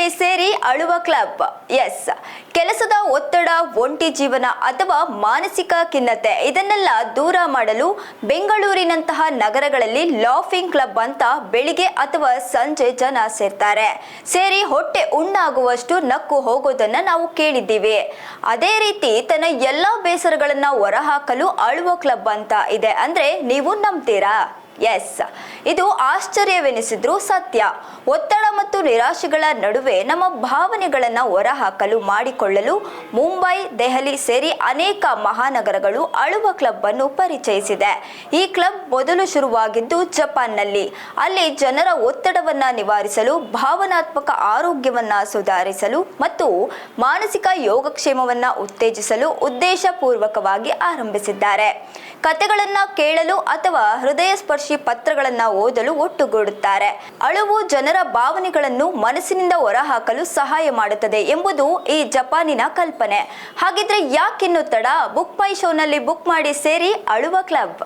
ಸೇರಿ ಅಳುವ club. S, ಕೆಲಸದ ಒತ್ತಡ, ಒಂಟಿ ಜೀವನ ಅಥವಾ ಮಾನಸಿಕ ಖಿನ್ನತೆ ಇದನ್ನೆಲ್ಲ ದೂರ ಮಾಡಲು ಬೆಂಗಳೂರಿನಂತಹ ನಗರಗಳಲ್ಲಿ ಲಾಫಿಂಗ್ ಕ್ಲಬ್ ಅಂತ ಬೆಳಿಗ್ಗೆ ಅಥವಾ ಸಂಜೆ ಜನ ಸೇರ್ತಾರೆ. ಸೇರಿ ಹೊಟ್ಟೆ ಉಣ್ಣಾಗುವಷ್ಟು ನಕ್ಕು ಹೋಗೋದನ್ನ ನಾವು ಕೇಳಿದ್ದೀವಿ. ಅದೇ ರೀತಿ ತನ್ನ ಎಲ್ಲಾ ಬೇಸರಗಳನ್ನ ಹೊರಹಾಕಲು ಅಳುವ ಕ್ಲಬ್ ಅಂತ ಇದೆ ಅಂದ್ರೆ ನೀವು ನಂಬ್ತೀರಾ? ಎಸ್, ಇದು ಆಶ್ಚರ್ಯವೆನಿಸಿದ್ರೂ ಸತ್ಯ. ಒತ್ತಡ ಮತ್ತು ನಿರಾಶೆಗಳ ನಡುವೆ ನಮ್ಮ ಭಾವನೆಗಳನ್ನು ಹೊರಹಾಕಲು ಮಾಡಿಕೊಳ್ಳಲು ಮುಂಬೈ, ದೆಹಲಿ ಸೇರಿ ಅನೇಕ ಮಹಾನಗರಗಳು ಅಳುವ ಕ್ಲಬ್ ಅನ್ನು ಪರಿಚಯಿಸಿದೆ. ಈ ಕ್ಲಬ್ ಮೊದಲು ಶುರುವಾಗಿದ್ದು ಜಪಾನ್ನಲ್ಲಿ. ಅಲ್ಲಿ ಜನರ ಒತ್ತಡವನ್ನ ನಿವಾರಿಸಲು, ಭಾವನಾತ್ಮಕ ಆರೋಗ್ಯವನ್ನ ಸುಧಾರಿಸಲು ಮತ್ತು ಮಾನಸಿಕ ಯೋಗಕ್ಷೇಮವನ್ನ ಉತ್ತೇಜಿಸಲು ಉದ್ದೇಶಪೂರ್ವಕವಾಗಿ ಆರಂಭಿಸಿದ್ದಾರೆ. ಕಥೆಗಳನ್ನ ಕೇಳಲು ಅಥವಾ ಹೃದಯ ಸ್ಪರ್ಶಿ ಪತ್ರಗಳನ್ನ ಓದಲು ಒಟ್ಟುಗೂಡುತ್ತಾರೆ. ಅಳುವು ಜನರ ಭಾವನೆಗಳನ್ನು ಮನಸ್ಸಿನಿಂದ ಹೊರಹಾಕಲು ಸಹಾಯ ಮಾಡುತ್ತದೆ ಎಂಬುದು ಈ ಜಪಾನಿನ ಕಲ್ಪನೆ. ಹಾಗಿದ್ರೆ ಯಾಕಿನ್ನು ತಡ? ಬುಕ್ ಮೈ ಶೋನಲ್ಲಿ ಬುಕ್ ಮಾಡಿ ಸೇರಿ ಅಳುವ ಕ್ಲಬ್.